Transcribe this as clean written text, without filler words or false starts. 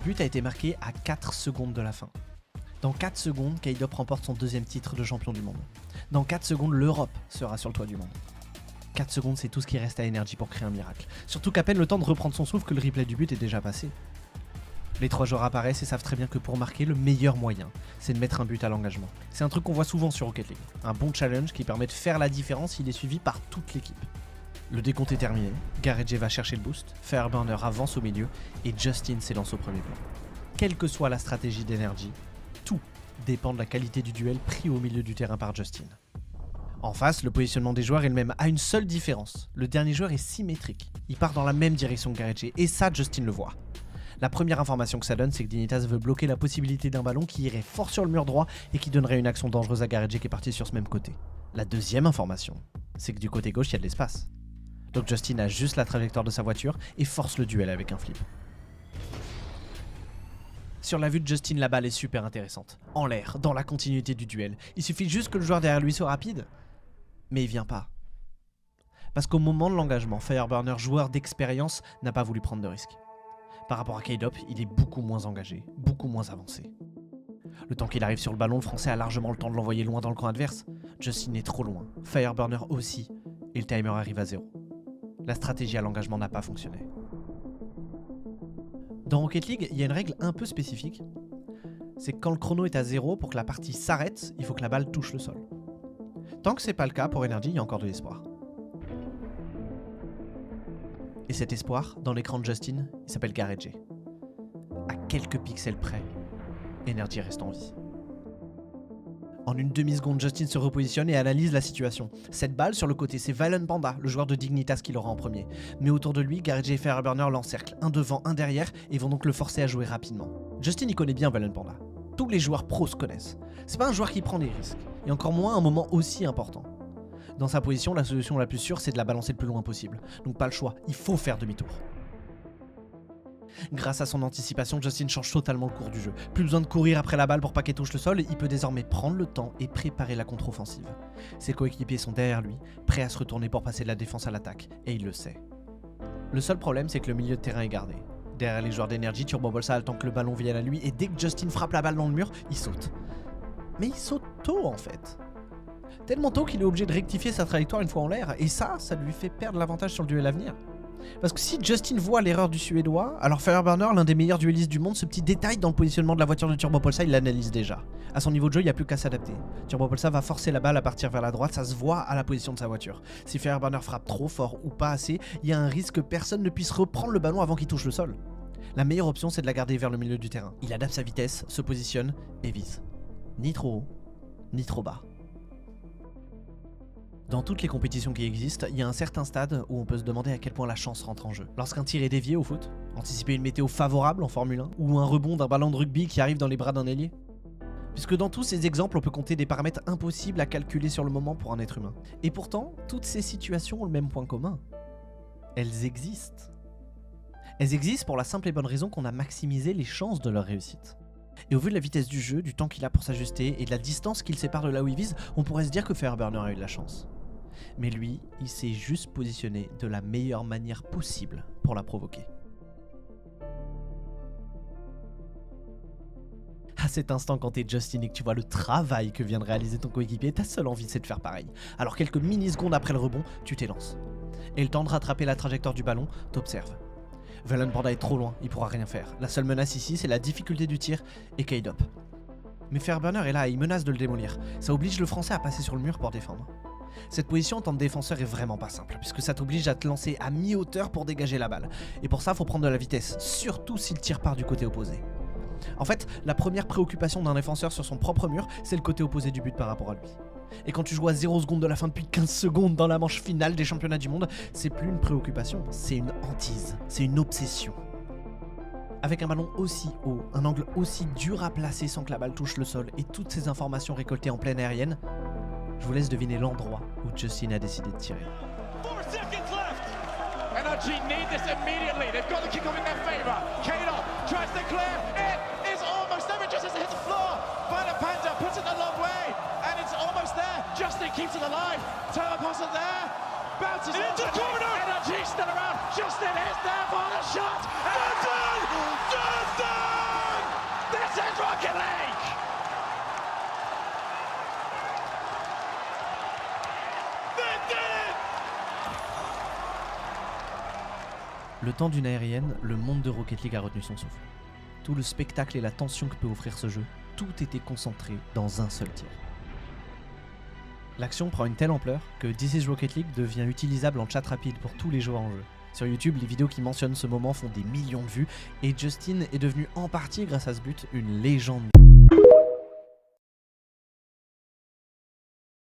Le but a été marqué à 4 secondes de la fin. Dans 4 secondes, Kaydop remporte son 2e titre de champion du monde. Dans 4 secondes, l'Europe sera sur le toit du monde. 4 secondes, c'est tout ce qui reste à Energy pour créer un miracle. Surtout qu'à peine le temps de reprendre son souffle que le replay du but est déjà passé. Les 3 joueurs apparaissent et savent très bien que pour marquer, le meilleur moyen, c'est de mettre un but à l'engagement. C'est un truc qu'on voit souvent sur Rocket League. Un bon challenge qui permet de faire la différence s'il est suivi par toute l'équipe. Le décompte est terminé, GareJ va chercher le boost, Fireburner avance au milieu et Justin s'élance au premier plan. Quelle que soit la stratégie d'Energy, tout dépend de la qualité du duel pris au milieu du terrain par Justin. En face, le positionnement des joueurs est le même, à une seule différence. Le dernier joueur est symétrique, il part dans la même direction que GareJ et ça Justin le voit. La première information que ça donne, c'est que Dignitas veut bloquer la possibilité d'un ballon qui irait fort sur le mur droit et qui donnerait une action dangereuse à GareJ qui est parti sur ce même côté. La deuxième information, c'est que du côté gauche, il y a de l'espace. Donc Justin ajuste la trajectoire de sa voiture et force le duel avec un flip. Sur la vue de Justin, la balle est super intéressante. En l'air, dans la continuité du duel. Il suffit juste que le joueur derrière lui soit rapide. Mais il vient pas. Parce qu'au moment de l'engagement, Fireburner, joueur d'expérience, n'a pas voulu prendre de risque. Par rapport à Kaydop, il est beaucoup moins engagé, beaucoup moins avancé. Le temps qu'il arrive sur le ballon, le français a largement le temps de l'envoyer loin dans le camp adverse. Justin est trop loin, Fireburner aussi, et le timer arrive à 0. La stratégie à l'engagement n'a pas fonctionné. Dans Rocket League, il y a une règle un peu spécifique. C'est que quand le chrono est à 0, pour que la partie s'arrête, il faut que la balle touche le sol. Tant que c'est pas le cas, pour Energy, il y a encore de l'espoir. Et cet espoir, dans l'écran de Justin, il s'appelle GareJ. À quelques pixels près, Energy reste en vie. En une demi-seconde, Justin se repositionne et analyse la situation. Cette balle sur le côté, c'est Violent Panda, le joueur de Dignitas qui l'aura en premier. Mais autour de lui, GareJ et Fireburner l'encerclent, un devant, un derrière, et vont donc le forcer à jouer rapidement. Justin y connaît bien Violent Panda. Tous les joueurs pros se connaissent. C'est pas un joueur qui prend des risques, et encore moins à un moment aussi important. Dans sa position, la solution la plus sûre, c'est de la balancer le plus loin possible. Donc pas le choix, il faut faire demi-tour. Grâce à son anticipation, Justin change totalement le cours du jeu. Plus besoin de courir après la balle pour pas qu'elle touche le sol, il peut désormais prendre le temps et préparer la contre-offensive. Ses coéquipiers sont derrière lui, prêts à se retourner pour passer de la défense à l'attaque, et il le sait. Le seul problème, c'est que le milieu de terrain est gardé. Derrière les joueurs d'Energy, TurboBolsa attend que le ballon vienne à lui, et dès que Justin frappe la balle dans le mur, il saute. Mais il saute tôt en fait. Tellement tôt qu'il est obligé de rectifier sa trajectoire une fois en l'air, et ça lui fait perdre l'avantage sur le duel à venir. Parce que si Justin voit l'erreur du Suédois, alors Fireburner, l'un des meilleurs duellistes du monde, ce petit détail dans le positionnement de la voiture de TurboBolsa, il l'analyse déjà. À son niveau de jeu, il n'y a plus qu'à s'adapter. TurboBolsa va forcer la balle à partir vers la droite, ça se voit à la position de sa voiture. Si Fireburner frappe trop fort ou pas assez, il y a un risque que personne ne puisse reprendre le ballon avant qu'il touche le sol. La meilleure option, c'est de la garder vers le milieu du terrain. Il adapte sa vitesse, se positionne et vise. Ni trop haut, ni trop bas. Dans toutes les compétitions qui existent, il y a un certain stade où on peut se demander à quel point la chance rentre en jeu. Lorsqu'un tir est dévié au foot, anticiper une météo favorable en Formule 1, ou un rebond d'un ballon de rugby qui arrive dans les bras d'un ailier. Puisque dans tous ces exemples, on peut compter des paramètres impossibles à calculer sur le moment pour un être humain. Et pourtant, toutes ces situations ont le même point commun. Elles existent. Elles existent pour la simple et bonne raison qu'on a maximisé les chances de leur réussite. Et au vu de la vitesse du jeu, du temps qu'il a pour s'ajuster et de la distance qu'il sépare de là où il vise, on pourrait se dire que Fireburner a eu de la chance. Mais lui, il s'est juste positionné de la meilleure manière possible pour la provoquer. À cet instant, quand t'es Justin et que tu vois le travail que vient de réaliser ton coéquipier, ta seule envie c'est de faire pareil. Alors quelques millisecondes après le rebond, tu t'élances. Et le temps de rattraper la trajectoire du ballon, t'observes. Violent Panda est trop loin, il pourra rien faire. La seule menace ici, c'est la difficulté du tir et Kaydop. Mais Fireburner est là et il menace de le démolir. Ça oblige le français à passer sur le mur pour défendre. Cette position en tant que défenseur est vraiment pas simple, puisque ça t'oblige à te lancer à mi-hauteur pour dégager la balle. Et pour ça, faut prendre de la vitesse, surtout si le tir part du côté opposé. En fait, la première préoccupation d'un défenseur sur son propre mur, c'est le côté opposé du but par rapport à lui. Et quand tu joues à 0 secondes de la fin depuis 15 secondes dans la manche finale des championnats du monde, c'est plus une préoccupation, c'est une hantise, c'est une obsession. Avec un ballon aussi haut, un angle aussi dur à placer sans que la balle touche le sol et toutes ces informations récoltées en pleine aérienne, je vous laisse deviner l'endroit où Justin a décidé de tirer. Energy need this immediately. They've got the kick off in their favour. Kaydop tries to clear. It is almost there. It just has hit the floor. Violent Panda puts it the long way, and it's almost there. Justin keeps it alive. TurboBolsa there. bounces into the corner. Energy still around. Justin is there for the shot. Justin! This is Rocket League! They did it! Le temps d'une aérienne, le monde de Rocket League a retenu son souffle. Tout le spectacle et la tension que peut offrir ce jeu, tout était concentré dans un seul tir. L'action prend une telle ampleur que This is Rocket League devient utilisable en chat rapide pour tous les joueurs en jeu. Sur YouTube, les vidéos qui mentionnent ce moment font des millions de vues et Justin est devenu en partie grâce à ce but une légende.